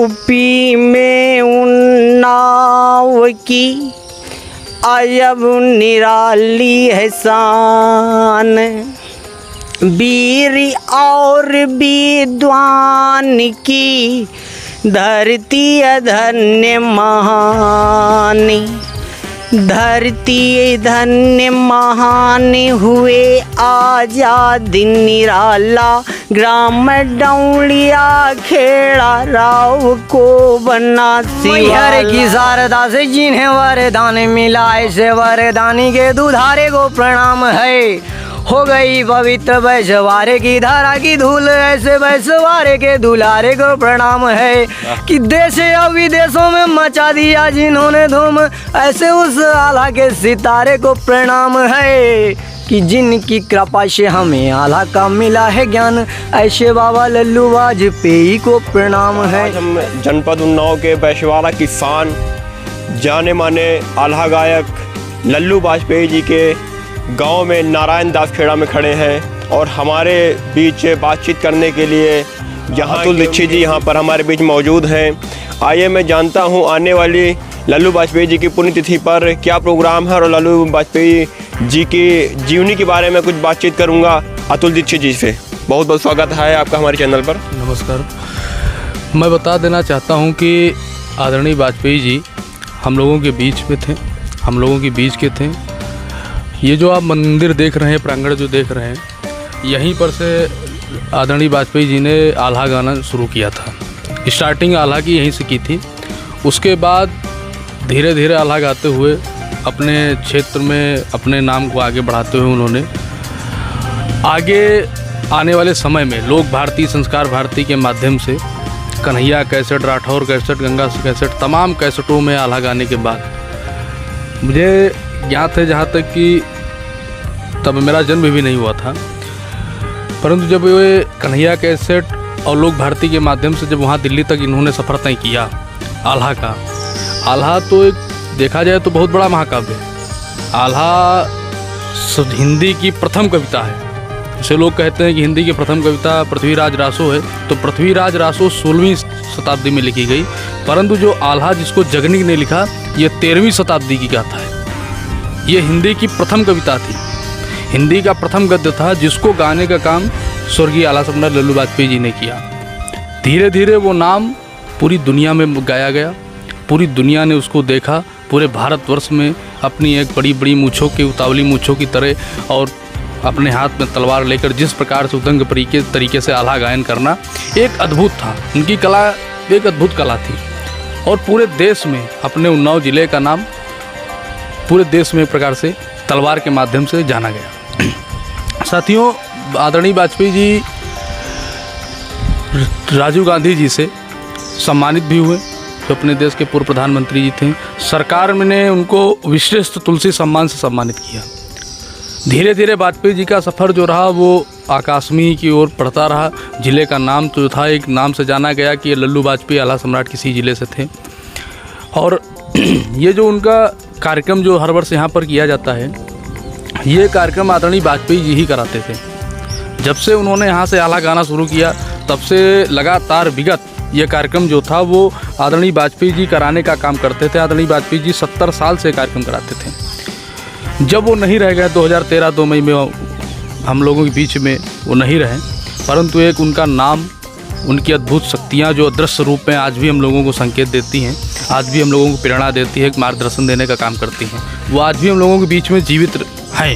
UP में उन्नाव की अजब निराली है शान, वीर और विद्वान की धरती धन्य महान, धरती धन्य महान हुए आजाद निराला, ग्राम डौलिया खेड़ा राव को बना मैहर की शारदा से जिन्हें वरदान मिला, ऐसे वरदानी के दुधारे को प्रणाम है। हो गई पवित्र वैश्वारे की धारा की धूल, ऐसे वैश्वारे के दुलारे को प्रणाम है। कि देश और विदेशों में मचा दिया जिन्होंने धूम, ऐसे उस आला के सितारे को प्रणाम है। कि जिनकी कृपा से हमें आला का मिला है ज्ञान, ऐसे बाबा लल्लू वाजपेयी को प्रणाम है। आज हम जनपद उन्नाव के वैश्वाड़ा की शान जाने माने आल्हा गायक लल्लू वाजपेयी जी के गांव में नारायण दास खेड़ा में खड़े हैं और हमारे बीच बातचीत करने के लिए यहाँ अतुल दीक्षित जी यहाँ पर हमारे बीच मौजूद हैं। आइए मैं जानता हूँ आने वाली लल्लू वाजपेयी जी की पुण्यतिथि पर क्या प्रोग्राम है और लल्लू वाजपेयी जी की जीवनी के बारे में कुछ बातचीत करूँगा अतुल दीक्षित जी से। बहुत बहुत स्वागत है आपका हमारे चैनल पर। नमस्कार। मैं बता देना चाहता हूँ कि आदरणीय वाजपेयी जी हम लोगों के बीच में थे, हम लोगों के बीच के थे। ये जो आप मंदिर देख रहे हैं, प्रांगण जो देख रहे हैं, यहीं पर से आदरणीय वाजपेयी जी ने आल्हा गाना शुरू किया था। स्टार्टिंग आल्हा की यहीं से की थी। उसके बाद धीरे धीरे आल्हा गाते हुए अपने क्षेत्र में अपने नाम को आगे बढ़ाते हुए उन्होंने आगे आने वाले समय में लोक भारती, संस्कार भारती के माध्यम से Kanhaiya cassette, Rathore cassette, Ganga cassette, तमाम कैसेटों में आल्हा गाने के बाद मुझे ज्ञात है जहाँ तक कि तब मेरा जन्म भी नहीं हुआ था, परंतु जब ये कन्हैया कैसेट और लोक भारती के माध्यम से जब वहाँ दिल्ली तक इन्होंने सफ़र तय किया आल्हा का, आल्हा तो एक देखा जाए तो बहुत बड़ा महाकाव्य है। आल्हा हिंदी की प्रथम कविता है। जैसे लोग कहते हैं कि हिंदी की प्रथम कविता पृथ्वीराज रासो है, तो पृथ्वीराज रासो 16वीं शताब्दी में लिखी गई, परंतु जो आल्हा जिसको जगनिक ने लिखा ये 13वीं शताब्दी की गाथा है। ये हिंदी की प्रथम कविता थी, हिंदी का प्रथम गद्य था, जिसको गाने का काम स्वर्गीय आला सम्राट लल्लू वाजपेयी जी ने किया। धीरे धीरे वो नाम पूरी दुनिया में गाया गया, पूरी दुनिया ने उसको देखा। पूरे भारतवर्ष में अपनी एक बड़ी बड़ी मूँछों की, उतावली मूँछों की तरह और अपने हाथ में तलवार लेकर जिस प्रकार से उदंग तरीके से आल्हा गायन करना एक अद्भुत था। उनकी कला एक अद्भुत कला थी और पूरे देश में अपने उन्नाव जिले का नाम पूरे देश में एक प्रकार से तलवार के माध्यम से जाना गया। साथियों, आदरणीय वाजपेयी जी राजीव गांधी जी से सम्मानित भी हुए, जो अपने देश के पूर्व प्रधानमंत्री जी थे। सरकार ने उनको विशिष्ट तुलसी सम्मान से सम्मानित किया। धीरे धीरे वाजपेयी जी का सफ़र जो रहा वो आकाशमी की ओर बढ़ता रहा। ज़िले का नाम तो था, एक नाम से जाना गया कि ये लल्लू वाजपेयी आला सम्राट किसी ज़िले से थे। और ये जो उनका कार्यक्रम जो हर वर्ष यहाँ पर किया जाता है, ये कार्यक्रम आदरणीय वाजपेयी जी ही कराते थे। जब से उन्होंने यहाँ से आल्हा गाना शुरू किया तब से लगातार विगत ये कार्यक्रम जो था वो आदरणीय वाजपेयी जी कराने का काम करते थे। आदरणीय वाजपेयी जी 70 साल से कार्यक्रम कराते थे। जब वो नहीं रह गए 2013 2 मई में हम लोगों के बीच में वो नहीं रहे, परंतु एक उनका नाम, उनकी अद्भुत शक्तियाँ जो अदृश्य रूप में आज भी हम लोगों को संकेत देती हैं, आज भी हम लोगों को प्रेरणा देती है, मार्गदर्शन देने का काम करती हैं, वो आज भी हम लोगों के बीच में जीवित हैं।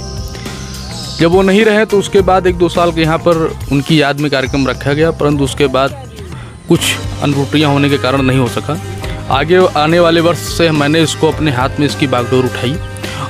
जब वो नहीं रहे तो उसके बाद 1-2 साल के यहाँ पर उनकी याद में कार्यक्रम रखा गया, परंतु उसके बाद कुछ अनत्रुटियाँ होने के कारण नहीं हो सका। आगे आने वाले वर्ष से मैंने इसको अपने हाथ में इसकी बागडोर उठाई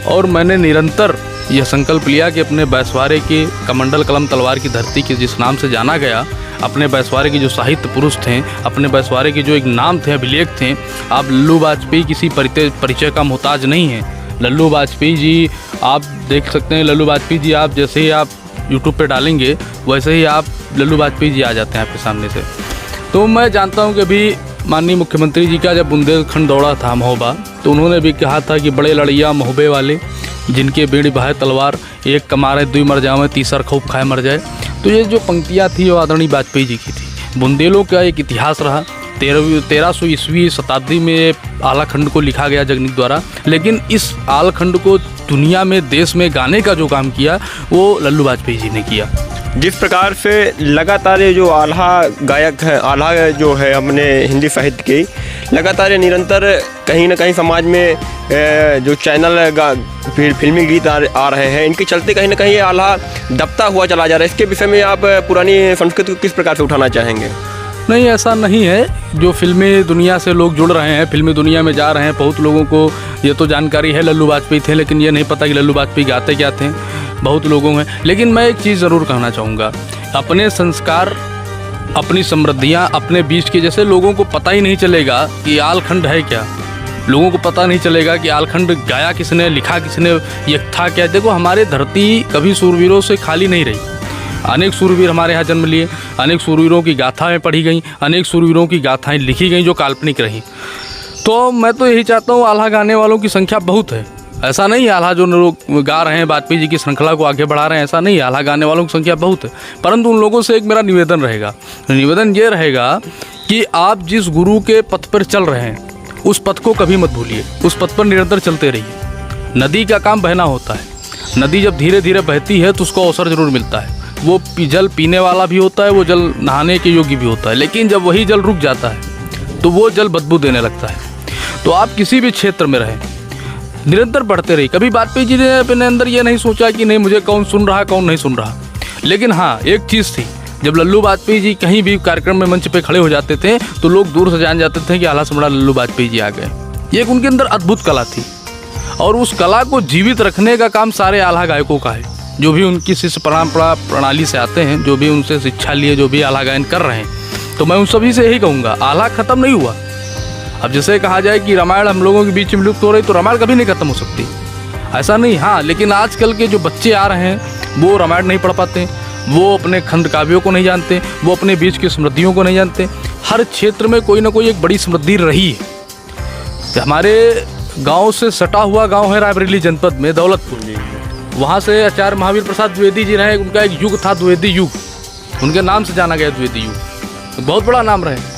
और मैंने निरंतर यह संकल्प लिया कि अपने बैसवारे के कमंडल कलम तलवार की धरती के जिस नाम से जाना गया, अपने बैसवारे के जो साहित्य पुरुष थे, अपने बैसवारे के जो एक नाम थे, अभिलेख थे, आप लल्लू वाजपेयी किसी परिचय का मोहताज नहीं हैं। लल्लू वाजपेयी जी आप देख सकते हैं, लल्लू वाजपेयी जी आप जैसे ही आप यूट्यूब पे डालेंगे वैसे ही आप लल्लू वाजपेयी जी आ जाते हैं आपके सामने से। तो मैं जानता हूं कि अभी माननीय मुख्यमंत्री जी का जब बुंदेलखंड दौरा था महोबा, तो उन्होंने भी कहा था कि बड़े लड़िया महोबे वाले जिनके बीड़ी बहाए तलवार, एक कमारे दुई मर जावे तीसर खूब खाए मर जाए। तो ये जो पंक्तियाँ थी वो आदरणीय वाजपेयी जी की थी। बुंदेलों का एक इतिहास रहा, 1300 ईस्वी शताब्दी में आला खंड को लिखा गया जगनीक द्वारा, लेकिन इस आला खंड को दुनिया में, देश में गाने का जो काम किया वो लल्लू बाजपेयी जी ने किया। जिस प्रकार से लगातार ये जो आल्हा गायक है, आल्हा जो है अपने हिंदी साहित्य की, लगातार ये निरंतर कहीं ना कहीं समाज में जो चैनल फिर फिल्मी गीत आ रहे हैं, इनके चलते कहीं ना कहीं ये आल्हा दबता हुआ चला जा रहा है। इसके विषय में आप पुरानी संस्कृति को किस प्रकार से उठाना चाहेंगे? नहीं, ऐसा नहीं है। जो फिल्मी दुनिया से लोग जुड़ रहे हैं, फिल्मी दुनिया में जा रहे हैं, बहुत लोगों को ये तो जानकारी है लल्लू बाजपेयी थे, लेकिन ये नहीं पता कि लल्लू बाजपेयी गाते क्या थे, बहुत लोगों में। लेकिन मैं एक चीज़ ज़रूर कहना चाहूँगा, अपने संस्कार, अपनी समृद्धियाँ अपने बीच के, जैसे लोगों को पता ही नहीं चलेगा कि आलखंड है क्या, लोगों को पता नहीं चलेगा कि आलखंड गाया किसने, लिखा किसने, ये था क्या। देखो, हमारे धरती कभी सूरवीरों से खाली नहीं रही। अनेक सूरवीर हमारे यहाँ जन्म लिए, अनेक सूरवीरों की गाथाएं पढ़ी गई, अनेक सूरवीरों की गाथाएं लिखी गई जो काल्पनिक रहीं। तो मैं तो यही चाहता हूँ, आल्हा गाने वालों की संख्या बहुत है। ऐसा नहीं है आल्हा जो लोग गा रहे हैं वाजपेयी जी की श्रृंखला को आगे बढ़ा रहे हैं, ऐसा नहीं है। आल्हा गाने वालों की संख्या बहुत है, परंतु उन लोगों से एक मेरा निवेदन रहेगा। निवेदन ये रहेगा कि आप जिस गुरु के पथ पर चल रहे हैं उस पथ को कभी मत भूलिए, उस पथ पर निरंतर चलते रहिए। नदी का काम बहना होता है, नदी जब धीरे धीरे बहती है तो उसको अवसर जरूर मिलता है। वो जल पीने वाला भी होता है, वो जल नहाने के योग्य भी होता है, लेकिन जब वही जल रुक जाता है तो वो जल बदबू देने लगता है। तो आप किसी भी क्षेत्र में रहें, निरंतर बढ़ते रहिए। कभी वाजपेयी जी ने अपने अंदर ये नहीं सोचा कि नहीं मुझे कौन सुन रहा कौन नहीं सुन रहा। लेकिन हाँ, एक चीज़ थी, जब लल्लू बाजपेयी जी कहीं भी कार्यक्रम में मंच पे खड़े हो जाते थे तो लोग दूर से जान जाते थे कि आल्हा सम्राट लल्लू बाजपेयी जी आ गए। ये एक उनके अंदर अद्भुत कला थी, और उस कला को जीवित रखने का काम सारे आल्हा गायकों का है, जो भी उनकी शिष्य परंपरा प्रणाली से आते हैं, जो भी उनसे शिक्षा लिए, जो भी आल्हा गायन कर रहे हैं। तो मैं उन सभी से यही कहूँगा, आल्हा खत्म नहीं हुआ। अब जैसे कहा जाए कि रामायण हम लोगों के बीच में लुप्त हो रही, तो रामायण कभी नहीं खत्म हो सकती, ऐसा नहीं। हाँ, लेकिन आजकल के जो बच्चे आ रहे हैं वो रामायण नहीं पढ़ पाते, वो अपने खंड काव्यों को नहीं जानते, वो अपने बीच की समृद्धियों को नहीं जानते। हर क्षेत्र में कोई ना कोई एक बड़ी समृद्धि रही है। हमारे गांव से सटा हुआ गांव है रायबरेली जनपद में दौलतपुर, वहाँ से आचार्य महावीर प्रसाद द्विवेदी जी रहे। उनका एक युग था द्विवेदी युग, उनके नाम से जाना गया द्विवेदी युग, बहुत बड़ा नाम रहे।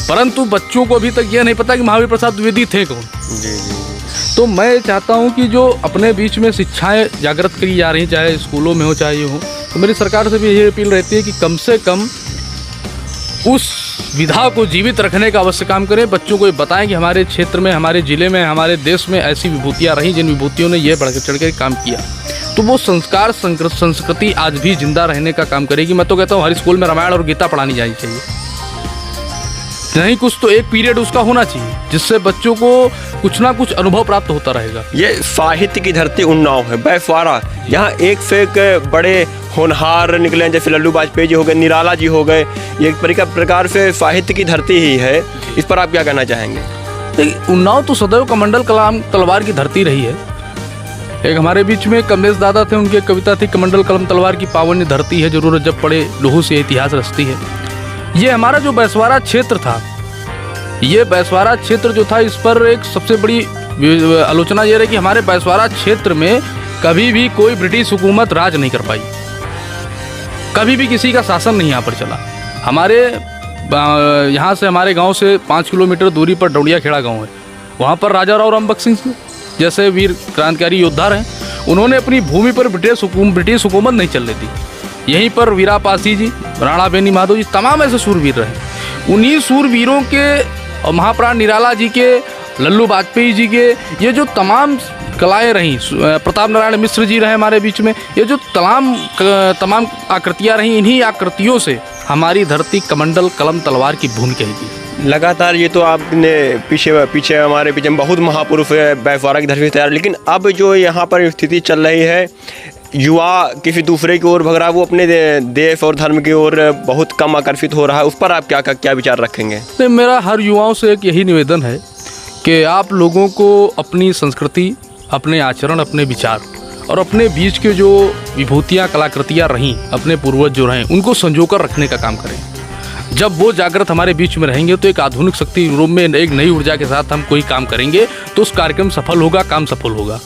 परंतु बच्चों को अभी तक यह नहीं पता कि महावीर प्रसाद द्विवेदी थे कौन। तो मैं चाहता हूँ कि जो अपने बीच में शिक्षाएं जागृत करी जा रही, चाहे स्कूलों में हो चाहे ये हो, तो मेरी सरकार से भी यही अपील रहती है कि कम से कम उस विधा को जीवित रखने का अवश्य काम करें। बच्चों को ये बताएं कि हमारे क्षेत्र में, हमारे ज़िले में, हमारे देश में ऐसी विभूतियाँ रहीं जिन विभूतियों ने ये बढ़ चढ़ के काम किया। तो वो संस्कार संस्कृति आज भी जिंदा रहने का काम करेगी। मैं तो कहता हूँ हर स्कूल में रामायण और गीता पढ़ानी जानी चाहिए, नहीं कुछ तो एक पीरियड उसका होना चाहिए, जिससे बच्चों को कुछ ना कुछ अनुभव प्राप्त होता रहेगा। ये साहित्य की धरती उन्नाव है, बैसवाड़ा, यहाँ एक से एक बड़े होनहार निकले हैं, जैसे लल्लू बाजपेयी जी हो गए, निराला जी हो गए। ये एक प्रकार से साहित्य की धरती ही है। इस पर आप क्या कहना चाहेंगे? उन्नाव तो सदैव कमंडल कलाम तलवार की धरती रही है। एक हमारे बीच में कमलेश दादा थे, उनकी एक कविता थी, कमंडल कलम तलवार की पावनी धरती है, जरूरत जब पड़े लोहू से इतिहास रचती है। ये हमारा जो बैसवाड़ा क्षेत्र था, ये बैसवाड़ा क्षेत्र जो था, इस पर एक सबसे बड़ी आलोचना ये रही कि हमारे बैसवाड़ा क्षेत्र में कभी भी कोई ब्रिटिश हुकूमत राज नहीं कर पाई, कभी भी किसी का शासन नहीं यहाँ पर चला। हमारे यहाँ से, हमारे गांव से 5 किलोमीटर दूरी पर डौड़िया खेड़ा गांव है, वहाँ पर राजा राव रामबख्श सिंह जैसे वीर क्रांतिकारी योद्धा रहे। उन्होंने अपनी भूमि पर ब्रिटिश हुकूमत नहीं चलने दी। यहीं पर वीरा पासी जी, राणा बेनी माधव जी, तमाम ऐसे सूरवीर रहे। उन्हीं सूरवीरों के और महाप्राण निराला जी के, लल्लू बाजपेयी जी के, ये जो तमाम कलाएँ रहीं, प्रताप नारायण मिश्र जी रहे हमारे बीच में, ये जो तमाम आकृतियाँ रहीं, इन्हीं आकृतियों से हमारी धरती कमंडल कलम तलवार की भूमि कहेगी। लगातार ये तो आपने पीछे हमारे पीछे बहुत महापुरुष बैसवाड़ा की धरती तैयार, लेकिन अब जो यहाँ पर स्थिति चल रही है, युवा किसी दूसरे की ओर भग रहा है, वो अपने देश और धर्म की ओर बहुत कम आकर्षित हो रहा है। उस पर आप क्या विचार रखेंगे? नहीं, मेरा हर युवाओं से एक यही निवेदन है कि आप लोगों को अपनी संस्कृति, अपने आचरण, अपने विचार और अपने बीच के जो विभूतियाँ, कलाकृतियाँ रहीं, अपने पूर्वज जो रहें, उनको संजोकर रखने का काम करें। जब वो जागृत हमारे बीच में रहेंगे तो एक आधुनिक शक्ति रूप में एक नई ऊर्जा के साथ हम कोई काम करेंगे तो उस कार्यक्रम सफल होगा, काम सफल होगा।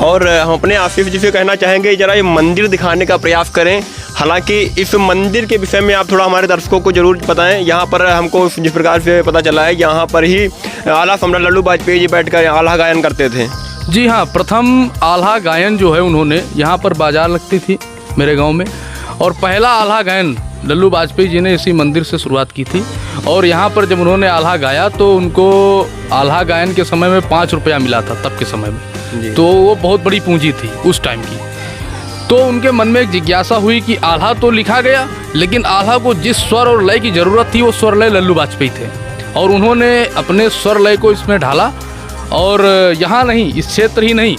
और हम अपने आसिफ जी से कहना चाहेंगे ज़रा ये मंदिर दिखाने का प्रयास करें। हालांकि इस मंदिर के विषय में आप थोड़ा हमारे दर्शकों को ज़रूर बताएं। यहाँ पर हमको जिस प्रकार से पता चला है यहाँ पर ही आला सम्राट लल्लू वाजपेयी जी बैठकर आल्हा गायन करते थे। जी हाँ, प्रथम आल्हा गायन जो है उन्होंने यहाँ पर बाजार लगती थी मेरे गांव में, और पहला आल्हा गायन लल्लू वाजपेयी जी ने इसी मंदिर से शुरुआत की थी। और यहाँ पर जब उन्होंने आल्हा गाया तो उनको आल्हा गायन के समय में 5 रुपया मिला था तब के समय में, तो वो बहुत बड़ी पूंजी थी उस टाइम की। तो उनके मन में एक जिज्ञासा हुई कि आल्हा तो लिखा गया, लेकिन आल्हा को जिस स्वर और लय की ज़रूरत थी वो स्वर लय लल्लू वाजपेयी थे, और उन्होंने अपने स्वर लय को इसमें ढाला। और यहाँ नहीं, इस क्षेत्र ही नहीं,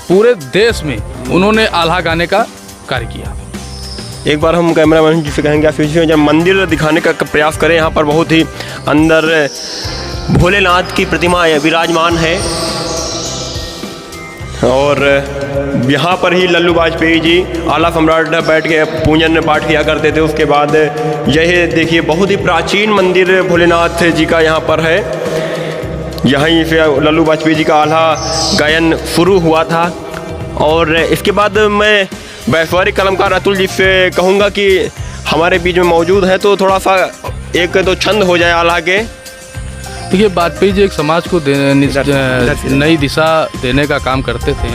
पूरे देश में उन्होंने आल्हा गाने का कार्य किया। एक बार हम कैमरामैन जी से कहेंगे आप जब मंदिर दिखाने का प्रयास करें। यहाँ पर बहुत ही अंदर भोलेनाथ की प्रतिमा विराजमान है, और यहाँ पर ही लल्लू वाजपेयी जी आला सम्राट बैठ के पूजन पाठ किया करते थे। उसके बाद यह देखिए बहुत ही प्राचीन मंदिर भोलेनाथ जी का यहाँ पर है। यहीं से लल्लू वाजपेयी जी का आल्हा गायन शुरू हुआ था। और इसके बाद मैं वैश्विक कलमकार अतुल जी से कहूँगा कि हमारे बीच में मौजूद है, तो थोड़ा सा एक दो छंद हो जाए आल्हा के। देखिए, वाजपेयी जी एक समाज को नई दिशा देने का काम करते थे,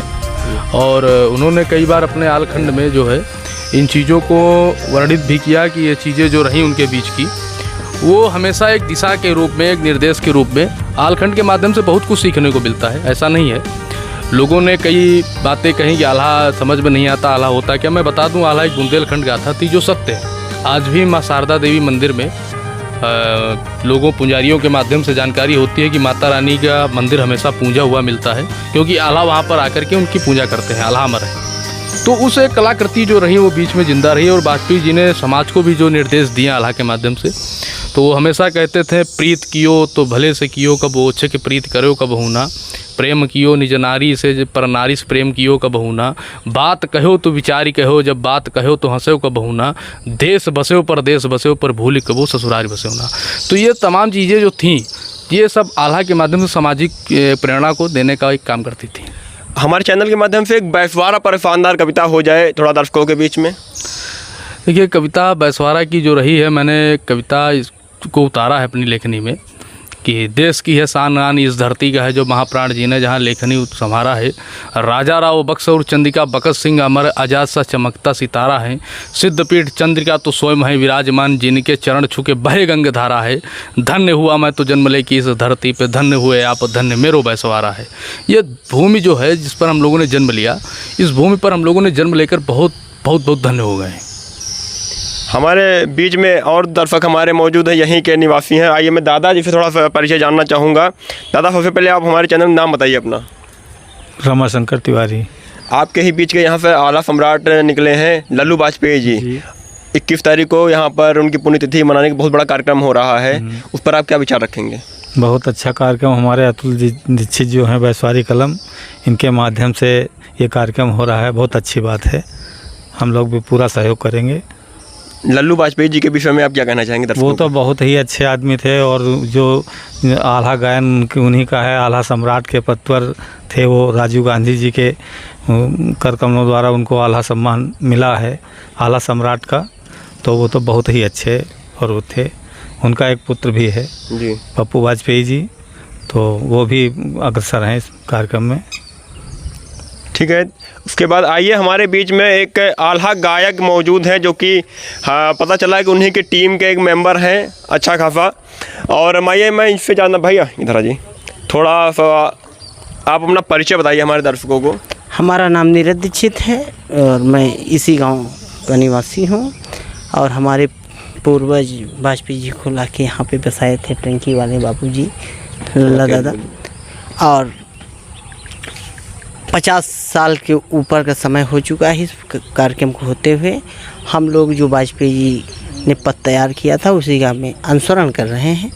और उन्होंने कई बार अपने आलखंड में जो है इन चीज़ों को वर्णित भी किया कि ये चीज़ें जो रहीं उनके बीच की, वो हमेशा एक दिशा के रूप में, एक निर्देश के रूप में आलखंड के माध्यम से बहुत कुछ सीखने को मिलता है। ऐसा नहीं है, लोगों ने कई बातें कही कि आल्हा समझ में नहीं आता, आल्हा होता क्या। मैं बता दूं, आल्हा एक बुंदेलखंड गाथा थी जो सत्य है। आज भी माँ शारदा देवी मंदिर में लोगों पुजारियों के माध्यम से जानकारी होती है कि माता रानी का मंदिर हमेशा पूजा हुआ मिलता है, क्योंकि आल्हा वहाँ पर आकर के उनकी पूजा करते हैं, आल्हा अमर है। तो उस एक कलाकृति जो रही वो बीच में जिंदा रही, और वाजपेयी जी ने समाज को भी जो निर्देश दिए आल्हा के माध्यम से, तो वो हमेशा कहते थे, प्रीत कियो तो भले से कियो, कब ओछे के प्रीत करो कब होना, प्रेम कियो निज नारी से पर नारी से प्रेम कियो कब होना, बात कहो तो विचारी कहो, जब बात कहो तो हंसो कब होना, देश बसो पर देश बसो पर भूल कबो ससुराल बसो ना। तो ये तमाम चीज़ें जो थीं, ये सब आल्हा के माध्यम से सामाजिक प्रेरणा को देने का एक काम करती थी। हमारे चैनल के माध्यम से एक बैसवारा पर शानदार कविता हो जाए थोड़ा दर्शकों के बीच में। देखिए, कविता बैसवारा की जो रही है, मैंने कविता को उतारा है अपनी लेखनी में कि देश की है शान आन इस धरती का है जो महाप्राण जी ने जहाँ लेखनी संभारा है। राजा राव बक्स और चंद्रिका बकस सिंह अमर आजाद सा चमकता सितारा है, सिद्धपीठ चंद्रिका तो स्वयं है विराजमान, जिनके चरण छुके बहे गंग धारा है। धन्य हुआ मैं तो जन्म ले की इस धरती पे, धन्य हुए आप धन्य मेरो बैसवारा है। ये भूमि जो है जिस पर हम लोगों ने जन्म लिया, इस भूमि पर हम लोगों ने जन्म लेकर बहुत बहुत बहुत धन्य हो गए। हमारे बीच में और दर्शक हमारे मौजूद हैं, यहीं के निवासी हैं। आइए मैं दादा जी से थोड़ा सा परिचय जानना चाहूँगा। दादा, सबसे पहले आप हमारे चैनल में नाम बताइए अपना। रमाशंकर तिवारी। आपके ही बीच के यहाँ से आला सम्राट निकले हैं लल्लू वाजपेयी जी। 21 तारीख को यहाँ पर उनकी पुण्यतिथि मनाने का बहुत बड़ा कार्यक्रम हो रहा है, उस पर आप क्या विचार रखेंगे? बहुत अच्छा कार्यक्रम, हमारे अतुल दीक्षित जो हैं वैश्विक कलम, इनके माध्यम से ये कार्यक्रम हो रहा है, बहुत अच्छी बात है। हम लोग भी पूरा सहयोग करेंगे। लल्लू वाजपेयी जी के विषय में आप क्या कहना चाहेंगे दर्शकों? वो तो बहुत ही अच्छे आदमी थे, और जो आल्हा गायन उन्हीं का है। आल्हा सम्राट के पद पर थे वो, राजीव गांधी जी के कर कमलों द्वारा उनको आल्हा सम्मान मिला है आल्हा सम्राट का। तो वो तो बहुत ही अच्छे और वो थे। उनका एक पुत्र भी है जी, पप्पू वाजपेयी जी, तो वो भी अग्रसर हैं इस कार्यक्रम में। ठीक है, उसके बाद आइए हमारे बीच में एक आल्हा गायक मौजूद हैं जो कि पता चला है कि उन्हीं की टीम के एक मेंबर हैं अच्छा खासा। और मैं इससे जानना, भैया इधर आ जी, थोड़ा सा आप अपना परिचय बताइए हमारे दर्शकों को। हमारा नाम नीरज दीक्षित है और मैं इसी गांव का निवासी हूं, और हमारे पूर्वज वाजपेयी जी को लाके यहाँ पे बसाए थे टंकी वाले बाबूजी लल्ला दादा। और 50 साल के ऊपर का समय हो चुका है इस कार्यक्रम को होते हुए। हम लोग जो वाजपेयी जी ने पद तैयार किया था उसी का में अनुसरण कर रहे हैं,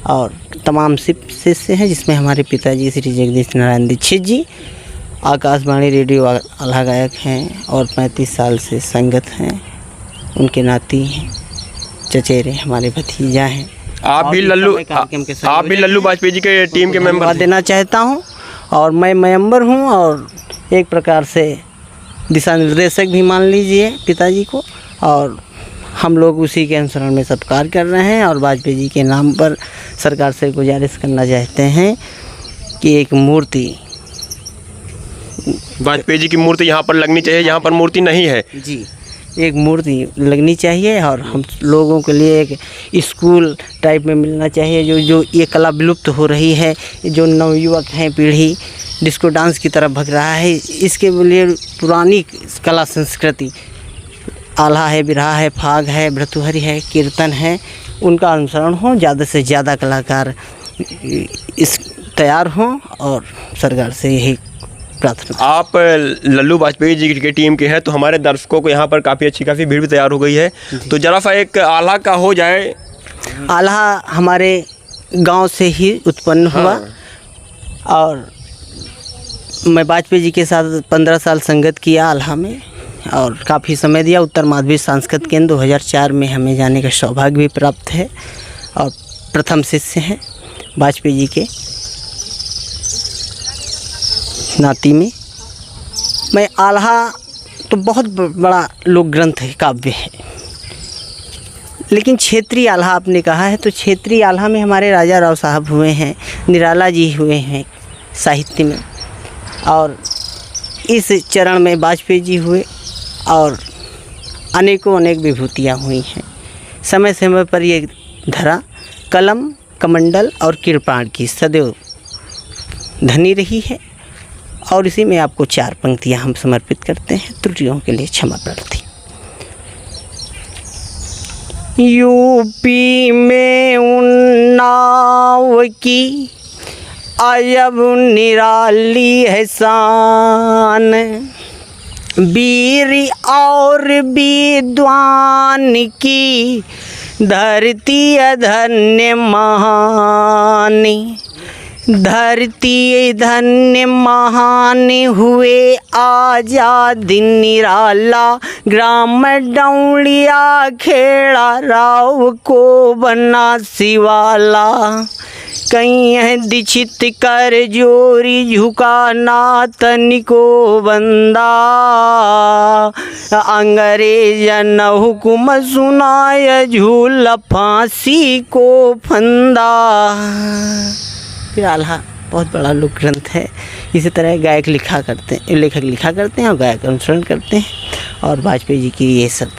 और तमाम शिष्य हैं जिसमें हमारे पिताजी श्री जगदीश नारायण दीक्षित जी आकाशवाणी रेडियो आल्हा गायक हैं और 35 साल से संगत हैं। उनके नाती हैं, चचेरे हमारे भतीजा हैं। आप भी लल्लू वाजपेयी जी के टीम के मेंबर देना चाहता हूं, और मैं मेंबर हूं और एक प्रकार से दिशा निर्देशक भी मान लीजिए पिताजी को, और हम लोग उसी के अनुसरण में सब कार्य कर रहे हैं। और वाजपेयी जी के नाम पर सरकार से गुजारिश करना चाहते हैं कि एक मूर्ति, वाजपेयी जी की मूर्ति यहाँ पर लगनी चाहिए, यहाँ पर मूर्ति नहीं है जी, एक मूर्ति लगनी चाहिए। और हम लोगों के लिए एक स्कूल टाइप में मिलना चाहिए। जो ये कला विलुप्त हो रही है, जो नवयुवक हैं, पीढ़ी डिस्को डांस की तरफ भग रहा है, इसके लिए पुरानी कला संस्कृति, आल्हा है, बिरहा है, फाग है, भ्रतुहरि है, कीर्तन है, उनका अनुसरण हो, ज़्यादा से ज़्यादा कलाकार इस तैयार हों, और सरकार से यही प्रार्थना। आप लल्लू वाजपेयी जी की टीम के हैं, तो हमारे दर्शकों को यहाँ पर काफ़ी अच्छी खासी भीड़ भी तैयार हो गई है, तो जरा सा एक आल्हा का हो जाए। आल्हा हमारे गांव से ही उत्पन्न हुआ, और मैं वाजपेयी जी के साथ 15 साल संगत किया आल्हा में, और काफ़ी समय दिया। उत्तर माध्यमिक सांस्कृतिक केंद्र 2004 में हमें जाने का सौभाग्य भी प्राप्त है, और प्रथम शिष्य हैं वाजपेयी जी के नाती में। मैं आल्हा तो बहुत बड़ा लोक ग्रंथ है, काव्य है, लेकिन क्षेत्रीय आल्हा आपने कहा है, तो क्षेत्रीय आल्हा में हमारे राजा राव साहब हुए हैं, निराला जी हुए हैं साहित्य में, और इस चरण में वाजपेयी जी हुए, और अनेकों अनेक विभूतियाँ हुई हैं। समय समय पर ये धरा कलम, कमंडल और कृपाण की सदैव धनी रही है। और इसी में आपको 4 पंक्तियाँ हम समर्पित करते हैं, त्रुटियों के लिए क्षमा प्रार्थी। यूपी में उन्नाव की अजब निराली है शान, वीर और विद्वान की धरती धन्य महान, धरती धन्य महान हुए आजाद निराला, ग्राम डौलिया खेड़ा राव को बना शिवाला, कहीं है दीक्षित कर जोरी झुका ना तनिको बंदा, अंग्रेजन हुकुम सुनाय झूल फांसी को फंदा। फिर आल्हा बहुत बड़ा लोक ग्रंथ है। इसी तरह लेखक लिखा करते हैं और गायक अनुसरण करते हैं, और वाजपेयी जी की ये सब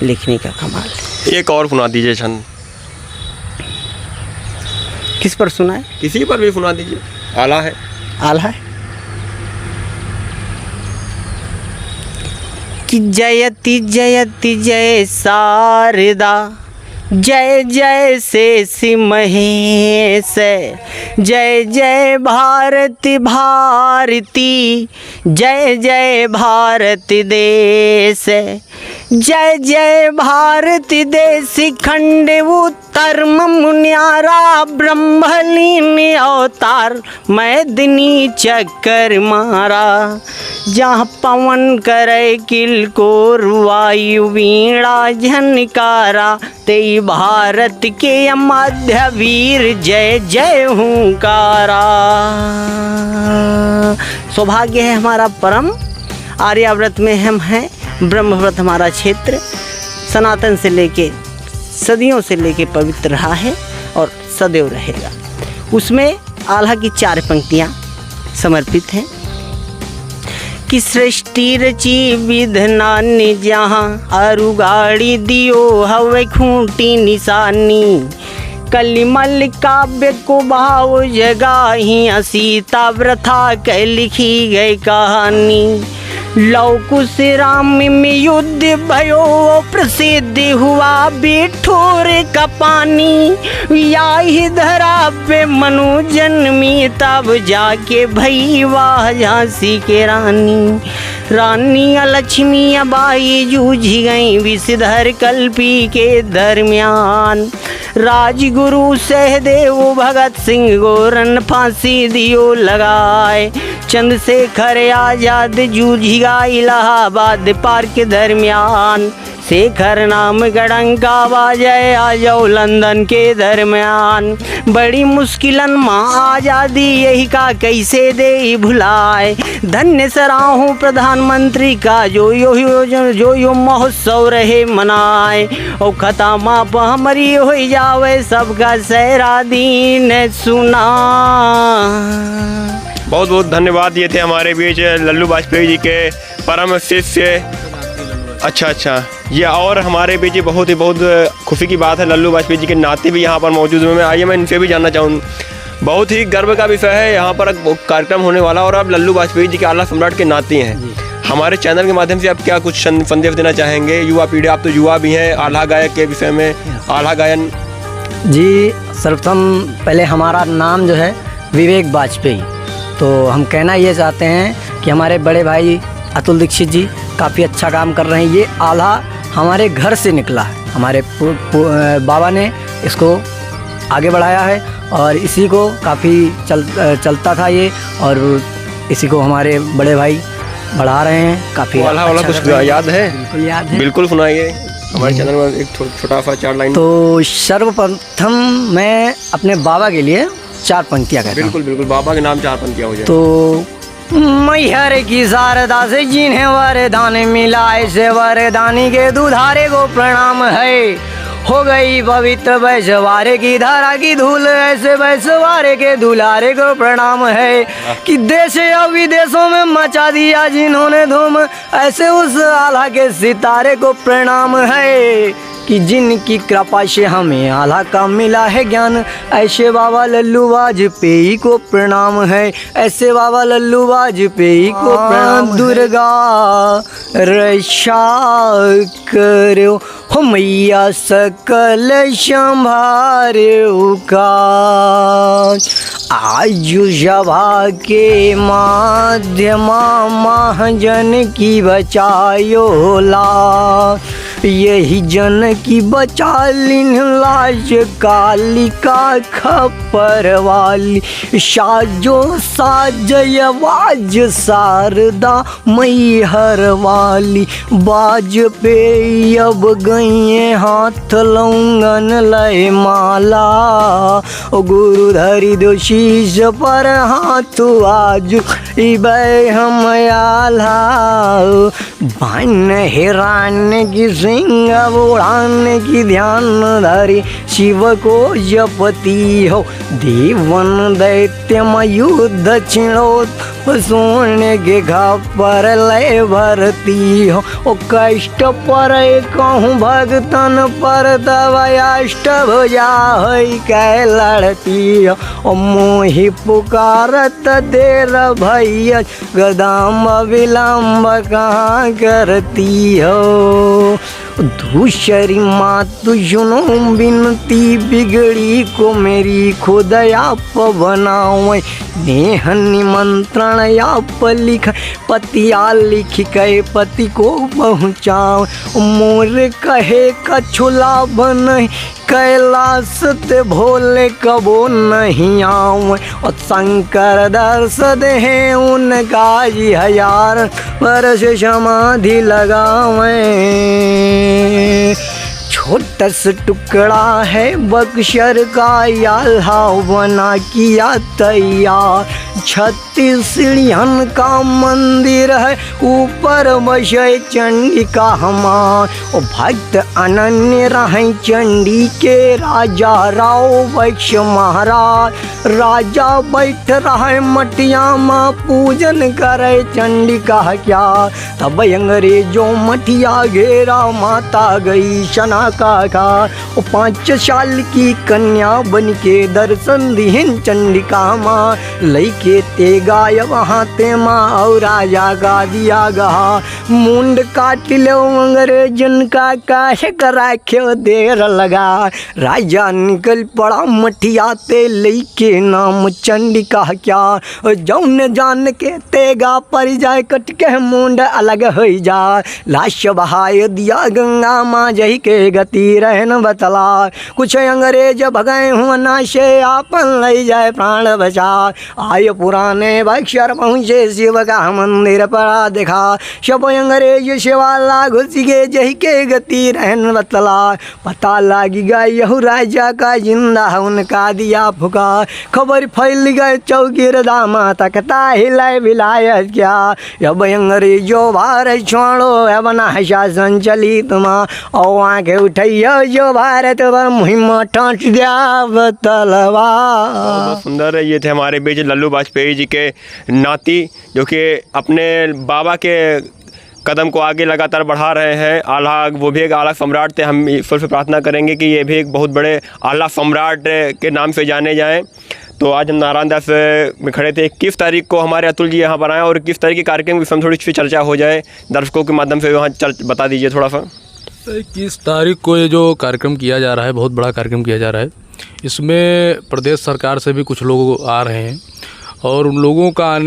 लिखने का कमाल है। एक और सुना दीजिए छंद। किस पर सुनाए? किसी पर भी सुना दीजिए, आला है। आल्हा है कि जयति जयति जय शारदा, जय जय शेष महेश, जय जय भारती भारती, जय जय भारत देश, जय जय भारत देश खंड उत्तर मुनियारा, ब्रह्मलीन अवतार मैदनी चक्कर मारा, जहाँ पवन करे किलकोर वायु वीणा झनकारा, तेई भारत के मध्य वीर जय जय हुंकारा। सौभाग्य है हमारा परम, आर्याव्रत में हम हैं, ब्रह्मव्रत हमारा क्षेत्र सनातन से लेके सदियों से लेके पवित्र रहा है और सदैव रहेगा। उसमें आल्हा की 4 पंक्तियाँ समर्पित हैं कि सृष्टि रची विधना ने जहाँ, अरुगाड़ी दियो हवे खूंटी निशानी, कलिमल काव्य को भाव जगाही, सीता व्रथा के लिखी गई कहानी, लौकुश राम में युद्ध भयो प्रसिद्ध हुआ, बिठोर का पानी, याही धरा पे मनु जन्मी, तब जाके भई वाह झांसी के रानी, रानी लक्ष्मी बाई जूझ गई विषधर कल्पी के दरमियान, राजगुरु सहदेव भगत सिंह गोरन फांसी दियो लगाए, चंद्रशेखर आजाद जूझ गया इलाहाबाद पार के दरमियान, शेखर नाम गड़ंका बाजय आ जाओ लंदन के दरमियान। बड़ी मुश्किलन माँ आज़ादी यही का कैसे दे भुलाए। धन्य सराहूं प्रधानमंत्री का जो यो महोत्सव रहे मनाए। ओ खता माप हमारी हो जावे सबका सहरा दीन सुना। बहुत बहुत धन्यवाद। ये थे हमारे बीच लल्लू वाजपेयी जी के परम शिष्य। अच्छा, ये और हमारे बीच बहुत खुशी की बात है, लल्लू वाजपेयी जी के नाते भी यहाँ पर मौजूद हुए। मैं आइए मैं इनसे भी जानना चाहूँ। बहुत ही गर्व का विषय है, यहाँ पर कार्यक्रम होने वाला और आप लल्लू वाजपेयी जी के आला सम्राट के नाती हैं। हमारे चैनल के माध्यम से आप क्या कुछ संदेश देना चाहेंगे युवा पीढ़ी? आप तो युवा भी हैं, आल्हा गायक के विषय में, आल्हा गायन। जी, सर्वप्रथम पहले हमारा नाम जो है विवेक वाजपेयी। तो हम कहना ये चाहते हैं कि हमारे बड़े भाई अतुल दीक्षित जी काफ़ी अच्छा काम कर रहे हैं। ये आल्हा हमारे घर से निकला है, हमारे बाबा ने इसको आगे बढ़ाया है और इसी को काफ़ी चलता था ये, और इसी को हमारे बड़े भाई बढ़ा रहे हैं। काफ़ी आल्हा वाला कुछ याद है? बिल्कुल याद है। बिल्कुल सुनाइए हमारे चैनल में एक छोटा सा 4 लाइन। तो सर्वप्रथम मैं अपने बाबा के लिए 4 पंक्तियाँ कहता हूँ। बिल्कुल बाबा के नाम 4 पंक्तियाँ हो जाए। तो मैहर की शारदा से जिन्हें वरदान मिला, ऐसे वरदानी के दुधारे को प्रणाम है। हो गई पवित्र वैश्वारे की धारा की धूल, ऐसे वैश्वारे के दुलारे को प्रणाम है। कि देश या विदेशों में मचा दिया जिन्होंने धूम, ऐसे उस आल्हा के सितारे को प्रणाम है। कि जिनकी कृपा से हमें आल्हा का मिला है ज्ञान, ऐसे बाबा लल्लू वाजपेयी को प्रणाम है। ऐसे बाबा लल्लू वाजपेयी को प्रणाम। दुर्गा रक्षा करो हो मैया सकल संभारो का। आयु सभा के माध्यम महाजन की बचायो ला, यही जन की बचा लिन लाज कालिका खपर वाली। साजो साजय वाज शारदा मैहर वाली, बाज पे अब गए हाथ लौंगन लय माला। गुरु धरी दो शीश पर हाथ आज इबै हम आल्हा। बन हिरान की सिंह उड़ान की ध्यान धरी, शिव को जपती हो देवन दैत्य युद्ध छिड़ोत। सोने के खपर लय भरती हो, ओ कष्ट पर कहूँ भगतन पर तब अष्ट भुजा होई कै लड़ती हो। ओ मोहि पुकारत देर भैया, गदाम विलम्ब कहाँ करती हो। दूसरी मात सुनो बिनती, बिगड़ी को मेरी खुद आप बनाओ। नेह निमंत्रण आप लिख पतिया लिख के पति को पहुँचाओ। मोर कहे कछुला बन कैलाश ते भोले कबो नहीं आऊँ। और शंकर दर्श दे उनका 1000 वर्ष समाधि लगावें। छोटा सा टुकड़ा है बक्सर का, आल्हा बना किया तैयार। 36 सीढ़ियन का मंदिर है, ऊपर बसे चंडिका हमार। ओ भक्त अनन्य रहे चंडी के राजा राव वैश्य महाराज। राजा बैठ रहे मटिया माँ पूजन करे चंडिका क्या। तब अंग्रेजों मटिया घेरा, माता गई शना का। 5 साल की कन्या बन के दर्शन दिहिन चंडिका माँ। लइके ते गाय वहाँ ते माँ और राजा का दिया गहा। मुंड काट लो अंग्रेजन का, काहे करा क्यों देर लगा। राजा निकल पड़ा मठिया ते लइके नाम चंडिका क्या। जौन जान के तेगा पर जाए, कट के मुंड अलग हो जा। लाश बहाय दिया गंगा माँ, जही के गति रहन बतला। कुछ अंग्रेज भगाए हुआ नाशे, आपन ले जाए प्राण बचा। आय पुराने बक्सर पहुँचे, शिव का मंदिर पर देखा। सब अंग्रेज सेवाला घुस गए जही के गति रहन बतला पता लागी गई यहू राजा का जिंदा उनका दिया फुका खबर फैल गए चौकीर दामा तकता हिलाए विलायत क्या अब अंग्रेजो भारत छोड़ो अब ना शासन चली तुमा और आँखें उठैयो जो भारत पर मुहिम टाँच दिया बतलवा। बहुत सुंदर। ये थे हमारे बीच लल्लू वाजपेयी जी के नाती जो कि अपने बाबा के कदम को आगे लगातार बढ़ा रहे हैं। आला वो भी एक आला सम्राट थे। हम ईश्वर से प्रार्थना करेंगे कि ये भी एक बहुत बड़े आला सम्राट के नाम से जाने जाएं। तो आज हम नारायण दास में खड़े थे। 21 तारीख को हमारे अतुल जी यहाँ पर आए और 21 तारीख के कार्यक्रम की थोड़ी सी चर्चा हो जाए दर्शकों के माध्यम से, वहाँ बता दीजिए थोड़ा सा। 21 तारीख को ये जो कार्यक्रम किया जा रहा है, बहुत बड़ा कार्यक्रम किया जा रहा है। इसमें प्रदेश सरकार से भी कुछ लोग आ रहे हैं और उन लोगों का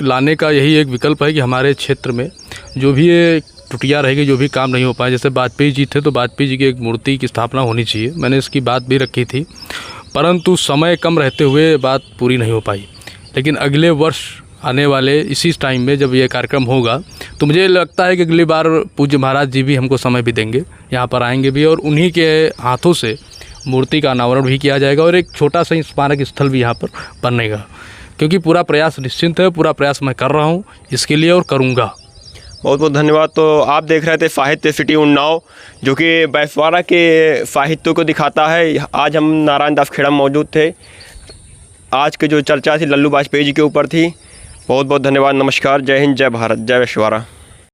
लाने का यही एक विकल्प है कि हमारे क्षेत्र में जो भी ये त्रुटियाँ रहेगी, जो भी काम नहीं हो पाए, जैसे वाजपेयी जी थे तो वाजपेयी जी की एक मूर्ति की स्थापना होनी चाहिए। मैंने इसकी बात भी रखी थी, परंतु समय कम रहते हुए बात पूरी नहीं हो पाई। लेकिन अगले वर्ष आने वाले इसी टाइम में जब ये कार्यक्रम होगा तो मुझे लगता है कि अगली बार पूज्य महाराज जी भी हमको समय भी देंगे, यहाँ पर आएंगे भी और उन्हीं के हाथों से मूर्ति का अनावरण भी किया जाएगा और एक छोटा सा स्मारक स्थल भी यहाँ पर बनेगा। क्योंकि पूरा प्रयास निश्चिंत है, पूरा प्रयास मैं कर रहा हूँ इसके लिए और करूँगा। बहुत बहुत धन्यवाद। तो आप देख रहे थे साहित्य सिटी उन्नाव, जो कि बैसवाड़ा के साहित्य को दिखाता है। आज हम नारायण दास खेड़ा में मौजूद थे। आज की जो चर्चा थी लल्लू वाजपेयी जी के ऊपर थी। बहुत बहुत धन्यवाद। नमस्कार। जय हिंद, जय भारत, जय बैसवाड़ा।